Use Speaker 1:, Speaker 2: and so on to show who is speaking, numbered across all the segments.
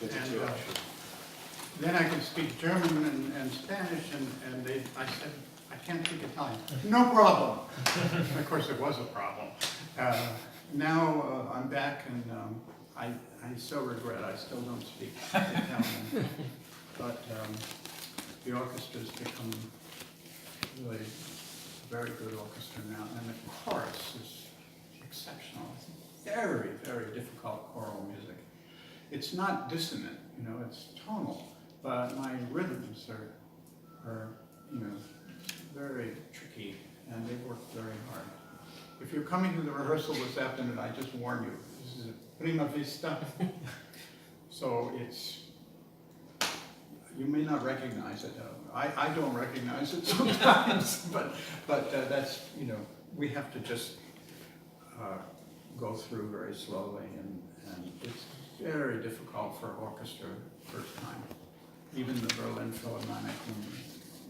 Speaker 1: And then I could speak German and Spanish, and I said, I can't speak Italian. No problem. Of course, it was a problem. Now I'm back, and I so regret I still don't speak Italian. But the orchestra's become really a very good orchestra now, and the chorus is exceptional. It's very, very difficult choral music. It's not dissonant, you know, it's tonal, but my rhythms are you know, very tricky, and they work very hard. If you're coming to the rehearsal this afternoon, I just warn you, this is a prima vista, so it's, you may not recognize it. I don't recognize it sometimes, but that's, you know, we have to just go through very slowly, and it's very difficult for orchestra first time. Even the Berlin Philharmonic, when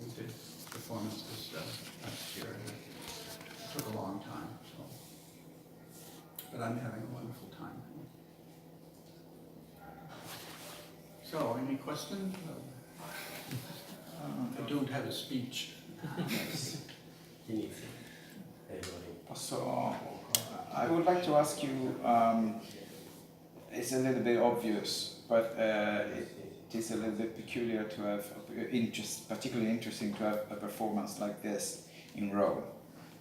Speaker 1: we did performances last year, it took a long time. So, but I'm having a wonderful time. So, any questions? I don't have a speech.
Speaker 2: So, I would like to ask you, it's a little bit obvious, but it is a little bit peculiar to have, particularly interesting to have a performance like this in Rome.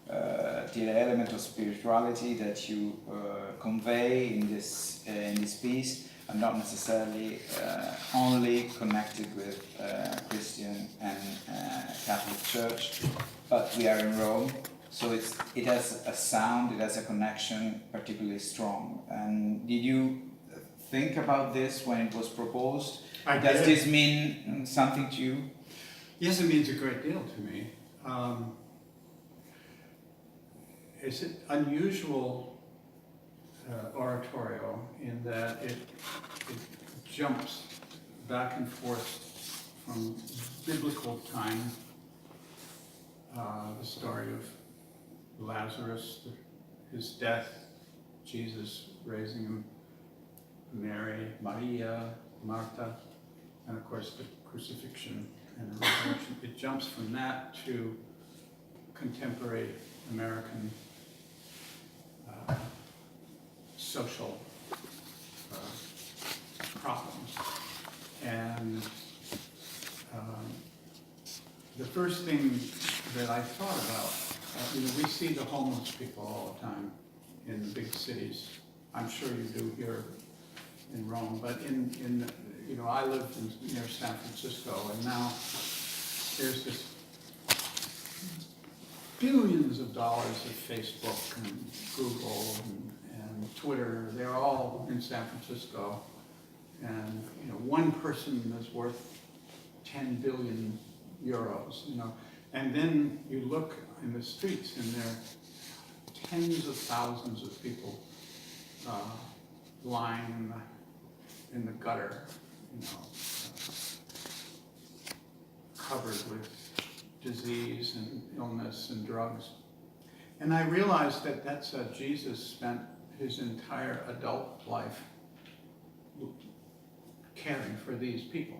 Speaker 2: The element of spirituality that you convey in this piece are not necessarily only connected with Christian and Catholic Church, but we are in Rome, so it has a sound, it has a connection particularly strong. And did you think about this when it was proposed? Does this mean something to you?
Speaker 1: Yes, it means a great deal to me. It's an unusual oratorio in that it jumps back and forth from biblical time, the story of Lazarus, his death, Jesus raising him, Mary, Maria, Martha, and of course the crucifixion and the resurrection. It jumps from that to contemporary American social problems. And the first thing that I thought about, you know, we see the homeless people all the time in the big cities. I'm sure you do here in Rome, but in you know, I lived near San Francisco, and now there's this billions of dollars of Facebook and Google and Twitter. They're all in San Francisco, and you know, one person is worth 10 billion euros. You know, and then you look in the streets, and there are tens of thousands of people lying in the gutter, you know, covered with disease and illness and drugs. And I realized that that's Jesus spent his entire adult life caring for these people.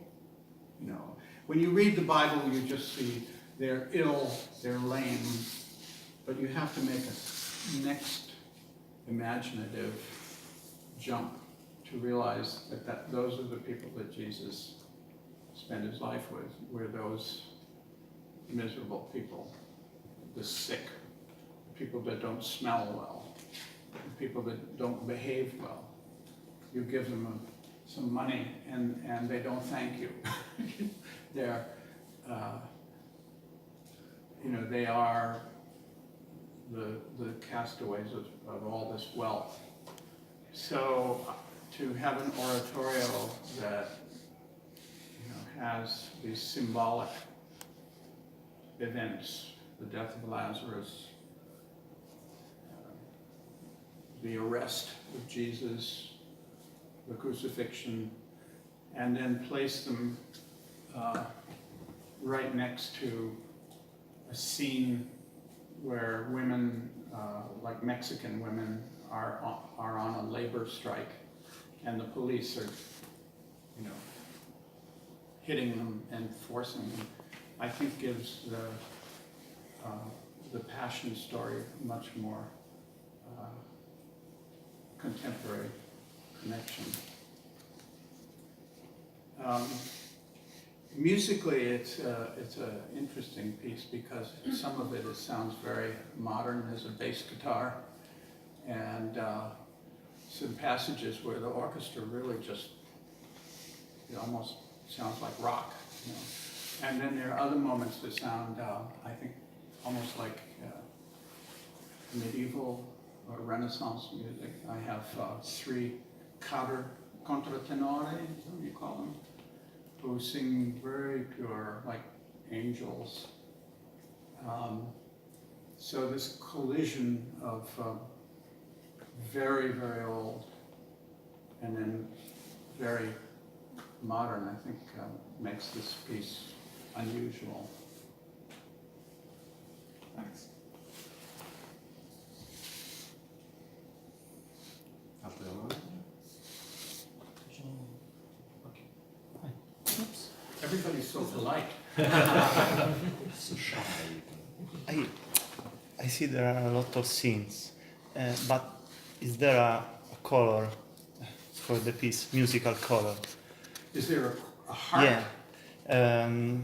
Speaker 1: You know, when you read the Bible, you just see they're ill, they're lame, but you have to make a next imaginative jump to realize that those are the people that Jesus spent his life with, were those miserable people, the sick, people that don't smell well, people that don't behave well. You give them some money and they don't thank you. They're, you know, they are the castaways of all this wealth. So to have an oratorio that, you know, has these symbolic events, the death of Lazarus, the arrest of Jesus, the crucifixion, and then place them right next to a scene where women, like Mexican women, are on a labor strike, and the police are, you hitting them and forcing them, I think gives the passion story much more contemporary connection. Musically, it's an interesting piece because some of it sounds very modern as a bass guitar, and some passages where the orchestra really just, it almost sounds like rock, you know. And then there are other moments that sound, I think, almost like medieval or Renaissance music. I have 3 contratenori, what do you call them, who sing very pure, like angels. So this collision of very, very old and then very modern, I think, makes this piece unusual.
Speaker 2: Thanks.
Speaker 1: Everybody's so polite.
Speaker 3: So shy.
Speaker 4: I see there are a lot of scenes, but is there a color for the piece, musical color?
Speaker 1: Is there a heart?
Speaker 4: Yeah,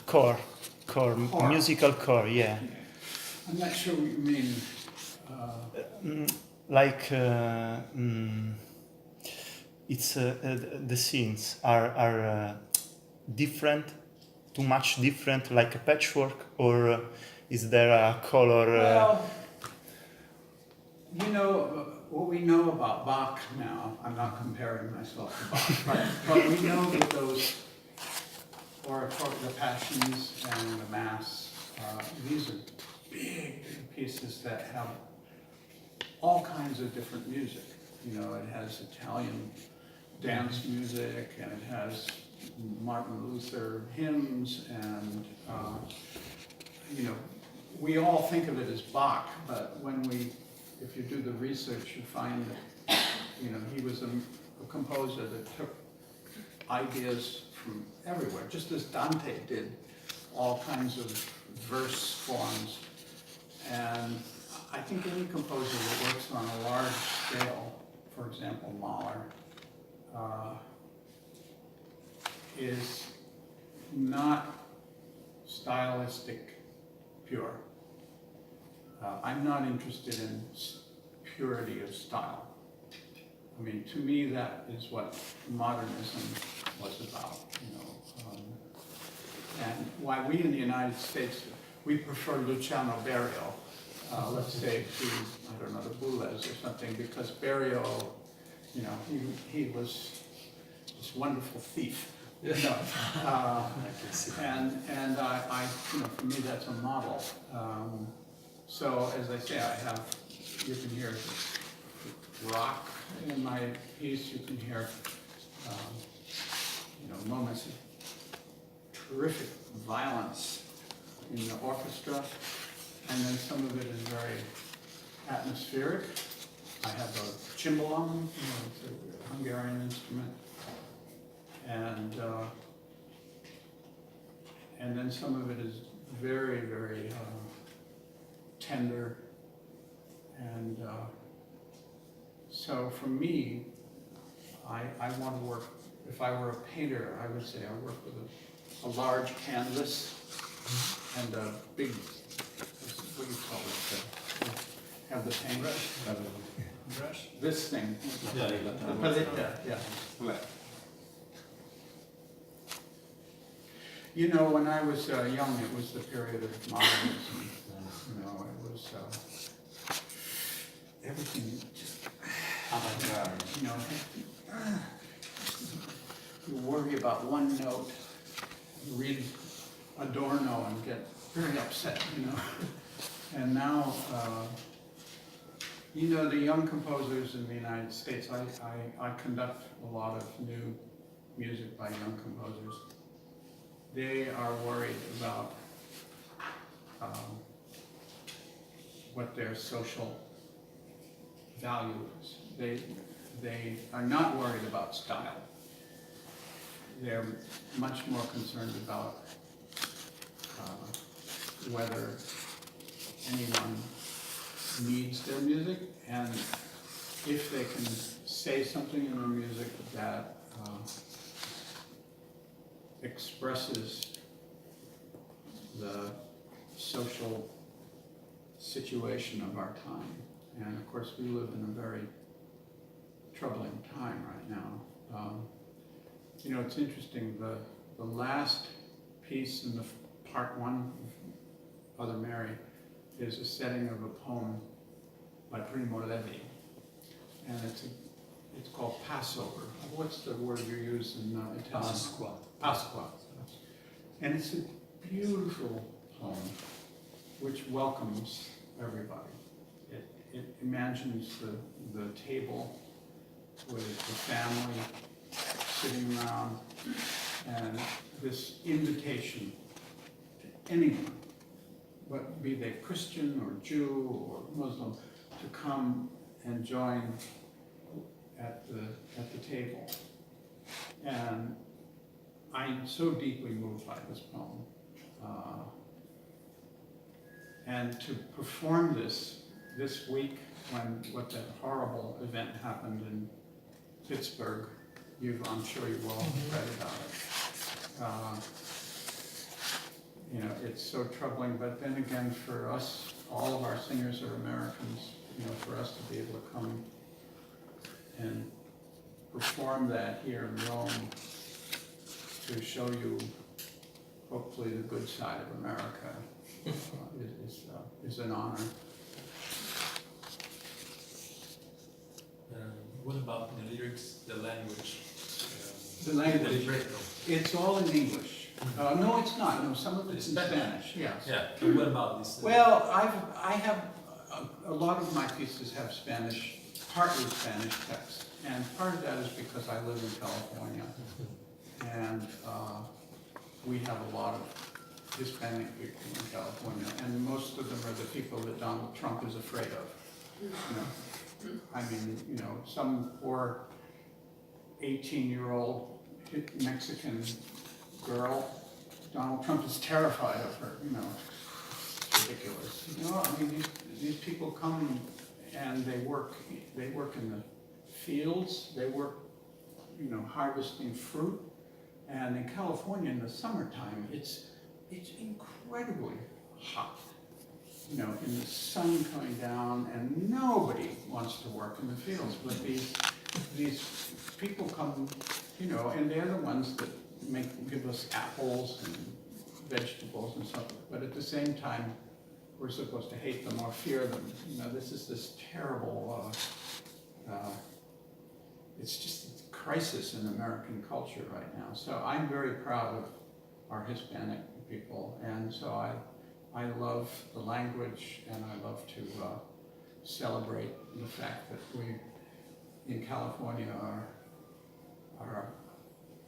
Speaker 4: core,
Speaker 1: Core.
Speaker 4: musical core, yeah.
Speaker 1: I'm not sure what you mean.
Speaker 4: Like it's the scenes are different, too much different, like a patchwork, or is there a color?
Speaker 1: Well, you know, what we know about Bach now, I'm not comparing myself to Bach, but we know that those oratorio, the Passions and the Mass, these are big pieces that have all kinds of different music. You know, it has Italian dance music, and it has Martin Luther hymns, and you know, we all think of it as Bach, but if you do the research, you find that, you know, he was a composer that took ideas from everywhere, just as Dante did all kinds of verse forms. And I think any composer that works on a large scale, for example, Mahler, is not stylistic pure. I'm not interested in purity of style. I mean, to me, that is what modernism was about, you know. And why we in the United States, we prefer Luciano Berio, let's say, to, I don't know, the Boulez or something, because Berio, you know, he was this wonderful thief. You know, and I, you know, for me, that's a model. So, as I say, you can hear rock in my piece, you can hear, you know, moments of terrific violence in the orchestra, and then some of it is very atmospheric. I have a cimbalom, you know, it's a Hungarian instrument, and then some of it is very, very tender, and so for me, I want to work. If I were a painter, I would say I work with a large canvas and a big, what do you call it? Have the paint brush. This thing, the palette, yeah. You know, when I was young, it was the period of modernism. You know, it was everything just, you know, you worry about one note, you read Adorno and get very upset, you know. And now, you know, the young composers in the United States, I conduct a lot of new music by young composers. They are worried about what their social value is. They are not worried about style. they're much more concerned about whether anyone needs their music, and if they can say something in their music that expresses the social situation of our time. And of course, we live in a very troubling time right now. You know, it's interesting, the last piece in the part one of Other Mary is a setting of a poem by Primo, and it's called Passover. What's the word you use in Italian?
Speaker 3: Pasqua.
Speaker 1: Pasqua. And it's a beautiful poem which welcomes everybody. It imagines the table with the family sitting around, and this invitation to anyone, but be they Christian or Jew or Muslim, to come and join at the table. And I'm so deeply moved by this poem. And to perform this week, when what that horrible event happened in Pittsburgh, I'm sure you've all read about it. You know, it's so troubling, but then again, for us, all of our singers are Americans, you know, for us to be able to come and perform that here in Rome, to show you, hopefully, the good side of America, is an honor.
Speaker 3: What about the lyrics, the language?
Speaker 1: The language,
Speaker 3: The libretto?
Speaker 1: it's all in English. No, it's not. No, some of it's in Spanish, yes.
Speaker 3: Yeah, but what about this?
Speaker 1: Well, I have, a lot of my pieces have Spanish, partly Spanish text. And part of that is because I live in California. And we have a lot of Hispanic people in California. And most of them are the people that Donald Trump is afraid of. You know? I mean, you know, some poor 18-year-old Mexican girl, Donald Trump is terrified of her, you know. It's ridiculous. You know, I mean, these people come and they work in the fields, they work, you know, harvesting fruit. And in California in the summertime, it's incredibly hot. You know, in the sun coming down, and nobody wants to work in the fields. But these people come, you know, and they're the ones that give us apples and vegetables and stuff. But at the same time, we're supposed to hate them or fear them. You know, this is this terrible. It's just a crisis in American culture right now. So I'm very proud of our Hispanic people, and so I love the language, and I love to celebrate the fact that we in California are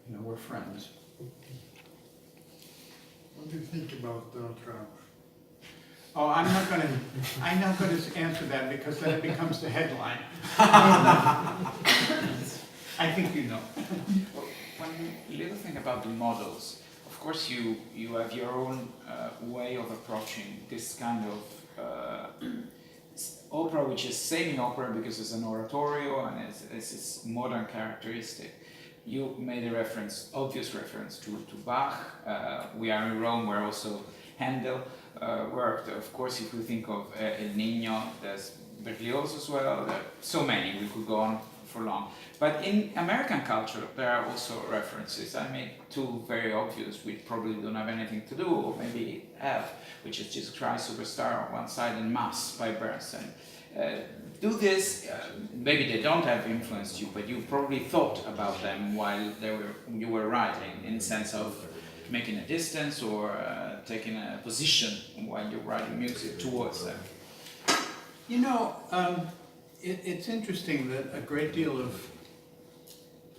Speaker 1: you know, we're friends.
Speaker 5: What do you think about Donald Trump?
Speaker 1: Oh, I'm not going to answer that, because then it becomes the headline. I think you know.
Speaker 2: Well, one little thing about the models. Of course, you have your own way of approaching this kind of opera, which is semi-opera because it's an oratorio and it's its modern characteristic. You made a obvious reference to Bach. We are in Rome, where also Handel worked. Of course, if we think of El Niño, there's Berlioz as well. There are so many, we could go on for long. But in American culture, there are also references. I made two very obvious, which probably don't have anything to do, or maybe have, which is Jesus Christ Superstar on one side and Mass by Bernstein. Do this, maybe they don't have influenced you, but you probably thought about them while you were writing, in the sense of making a distance or taking a position while you're writing music towards them.
Speaker 1: You know, it's interesting that a great deal of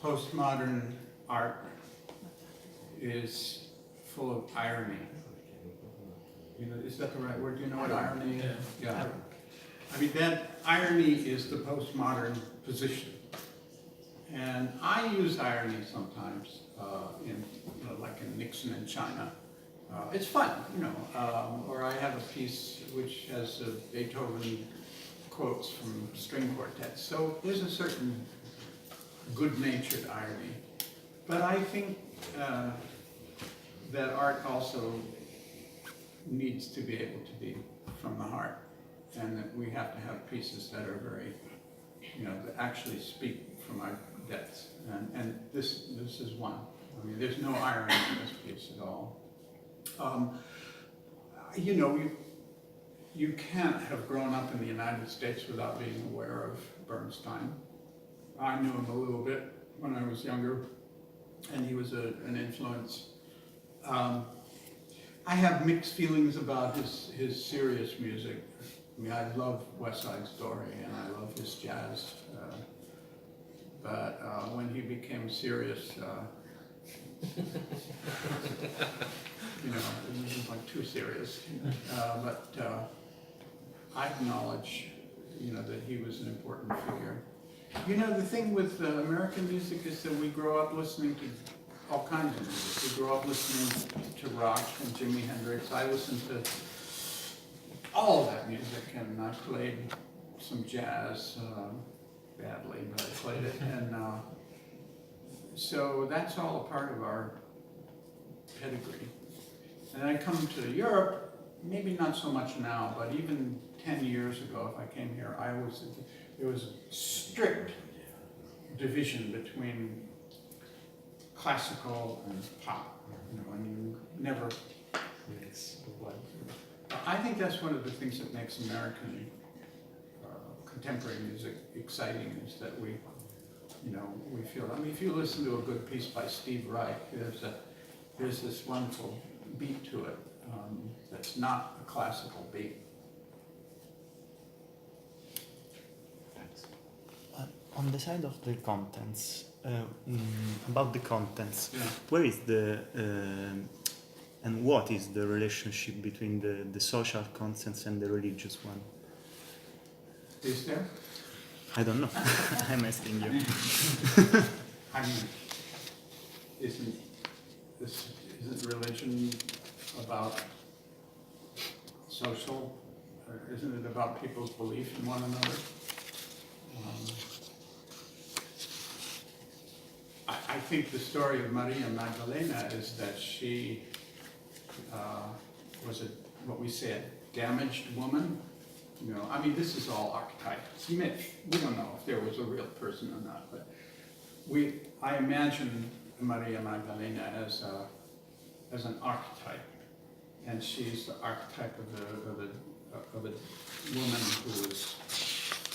Speaker 1: postmodern art is full of irony. You know, is that the right word? Do you know what irony is? Yeah. I mean, that irony is the postmodern position. And I use irony sometimes, like in Nixon in China. It's fun, or I have a piece which has Beethoven quotes from string quartets. So there's a certain good-natured irony. But I think that art also needs to be able to be from the heart, and that we have to have pieces that are very, that actually speak from our depths. And this is one. I mean, there's no irony in this piece at all. You can't have grown up in the United States without being aware of Bernstein. I knew him a little bit when I was younger, and he was an influence. I have mixed feelings about his serious music. I mean, I love West Side Story, and I love his jazz. But when he became serious, it was like too serious. But I acknowledge, that he was an important figure. The thing with American music is that we grow up listening to all kinds of music. We grow up listening to rock and Jimi Hendrix. I listened to all that music, and I played some jazz badly, but I played it. And so that's all a part of our pedigree. And I come to Europe, maybe not so much now, but even 10 years ago, if I came here, there was a strict division between classical and pop, and you never mix one. I think that's one of the things that makes American contemporary music exciting, is that we feel, if you listen to a good piece by Steve Reich, there's this wonderful beat to it that's not a classical beat.
Speaker 4: On the side of the contents, about the contents,
Speaker 1: Yeah.
Speaker 4: where is and what is the relationship between the social contents and the religious one?
Speaker 1: Is there?
Speaker 4: I don't know. I'm asking you.
Speaker 1: I mean, isn't religion about social, or isn't it about people's belief in one another? I think the story of Maria Magdalena is that she was what we say, a damaged woman. I mean, this is all archetype. It's myth. We don't know if there was a real person or not, but I imagine Maria Magdalena as an archetype, and she's the archetype of a woman who was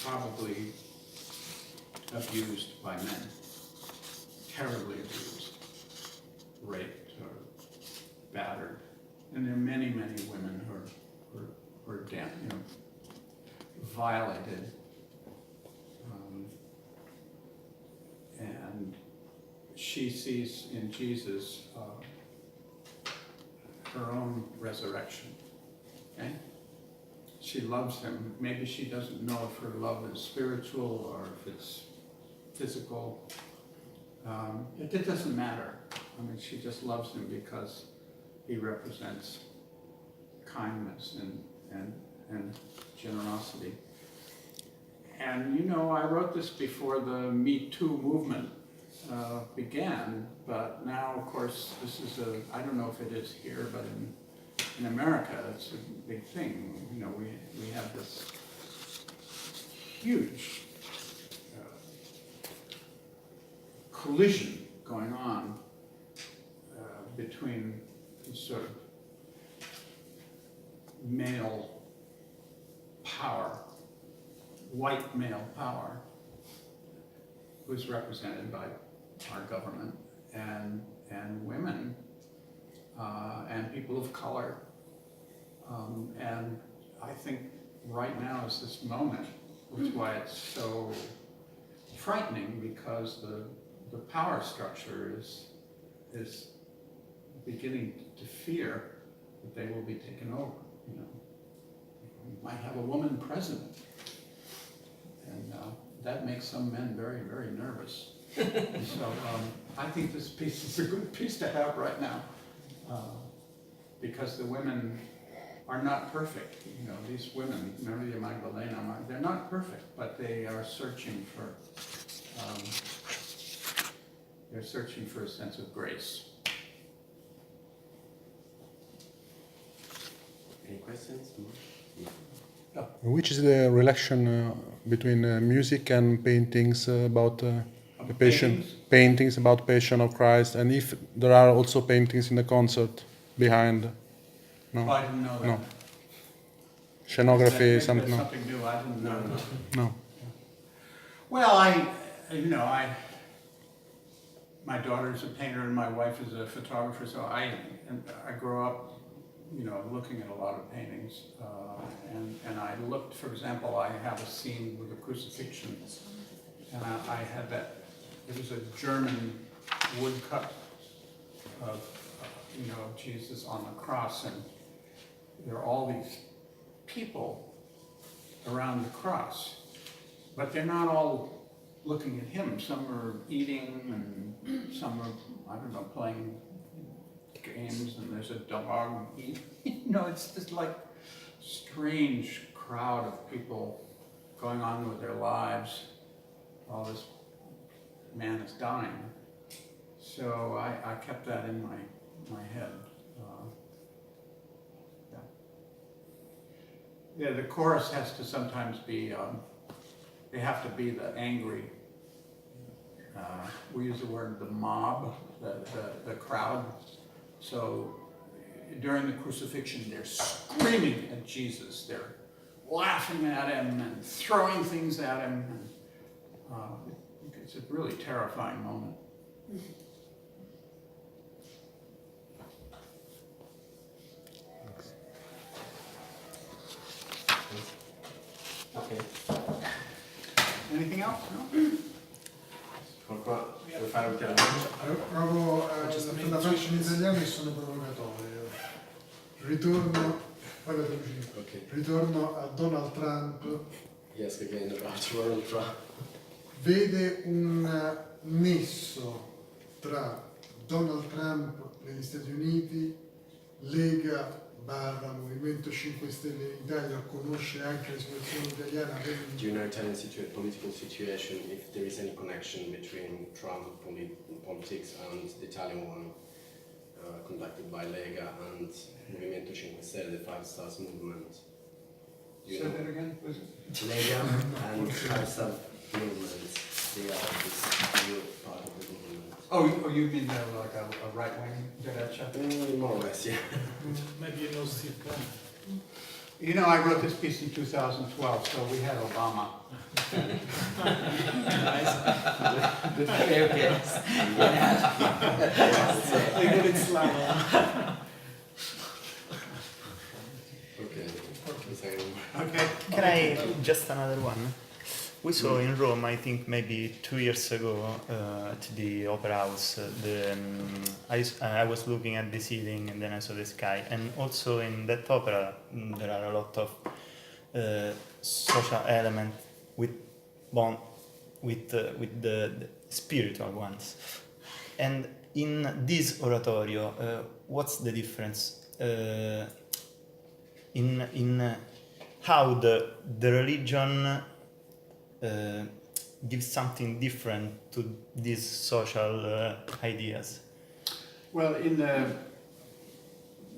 Speaker 1: probably abused by men, terribly abused, raped or battered, and there are many, many women who are violated, and she sees in Jesus her own resurrection. Okay? She loves him. Maybe she doesn't know if her love is spiritual or if it's physical. It doesn't matter. I mean, she just loves him because he represents kindness and generosity. And I wrote this before the Me Too movement began, but now, of course, this is I don't know if it is here, but in America, it's a big thing. We have this huge collision going on between sort of male power, white male power, who's represented by our government, and women, and people of color. And I think right now is this moment, which is why it's so frightening, because the power structure is beginning to fear that they will be taken over. We might have a woman president, and that makes some men very, very nervous. So I think this piece is a good piece to have right now, because the women are not perfect. You know, these women, Maria Magdalena, they're not perfect, but they are searching for, a sense of grace.
Speaker 6: Any questions?
Speaker 5: Which is the relation between music and paintings about the Passion? Paintings about Passion of Christ, and if there are also paintings in the concert behind? No,
Speaker 1: Oh, I didn't know that.
Speaker 5: no. Scenography,
Speaker 1: Maybe
Speaker 5: something.
Speaker 1: that's
Speaker 5: No.
Speaker 1: something new, I didn't know.
Speaker 5: No.
Speaker 1: Well, my daughter's a painter and my wife is a photographer, so I grew up, looking at a lot of paintings. And I looked, for example, I have a scene with a crucifixion, and I had that, it was a German woodcut of, Jesus on the cross, and there are all these people around the cross, but they're not all looking at him. Some are eating, and some are, playing games, and there's a dog eating. It's this like strange crowd of people going on with their lives while this man is dying. So I kept that in my head. Yeah, the chorus has to sometimes be, they have to be the angry, we use the word the mob, the crowd. So during the crucifixion, they're screaming at Jesus, they're laughing at him and throwing things at him. And, it's a really terrifying moment.
Speaker 6: Okay.
Speaker 1: Anything else? No?
Speaker 6: Qualcuno vuole fare un intervento?
Speaker 7: Provo la faccio in italiano e sono provocatorio. Ritorno, poi la traduco.
Speaker 6: Okay.
Speaker 7: Ritorno a Donald Trump.
Speaker 6: Yes, again about Donald Trump.
Speaker 7: Vede un nesso tra Donald Trump negli Stati Uniti, Lega / Movimento 5 Stelle in Italia, conosce anche la situazione italiana.
Speaker 6: Do you know Italian political situation, if there is any connection between Trump politics and the Italian one conducted by Lega and Movimento 5 Stelle, the Five Stars movement? Do you
Speaker 1: Say
Speaker 6: know?
Speaker 1: that again, was it?
Speaker 6: Lega and Five Star movement, they are this new part of the movement.
Speaker 1: Oh, you mean like a right-wing diretta?
Speaker 6: More or less, yeah.
Speaker 3: Maybe you know Steve Bannon.
Speaker 1: I wrote this piece in 2012, so we had Obama.
Speaker 6: Okay.
Speaker 3: They get it slang.
Speaker 1: Okay.
Speaker 4: Can I just another one? We saw in Rome, I think maybe 2 years ago, at the Opera House. I was looking at the ceiling, and then I saw the sky. And also in that opera, there are a lot of social elements with the spiritual ones. And in this oratorio, what's the difference in how the religion gives something different to these social ideas?
Speaker 1: Well,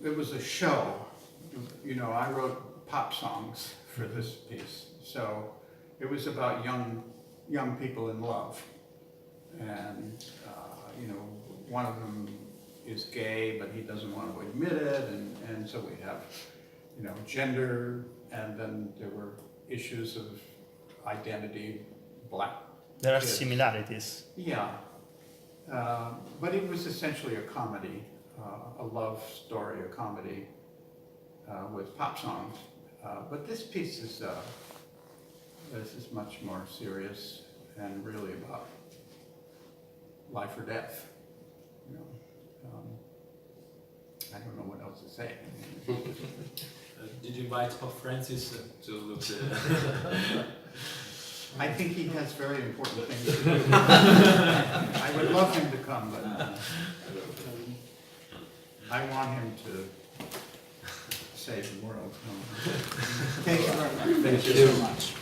Speaker 1: there was a show. I wrote pop songs for this piece, so it was about young people in love, and one of them is gay, but he doesn't want to admit it, and so we have gender, and then there were issues of identity, black.
Speaker 4: There are
Speaker 1: kids.
Speaker 4: similarities.
Speaker 1: Yeah, but it was essentially a comedy, a love story, a comedy with pop songs. But this piece is much more serious and really about life or death. I don't know what else to say.
Speaker 3: Did you invite Pope Francis to look
Speaker 1: I think he has very important things to do. I would love him to come, but I want him to save the world. Thank you very much.
Speaker 8: Thank you so much.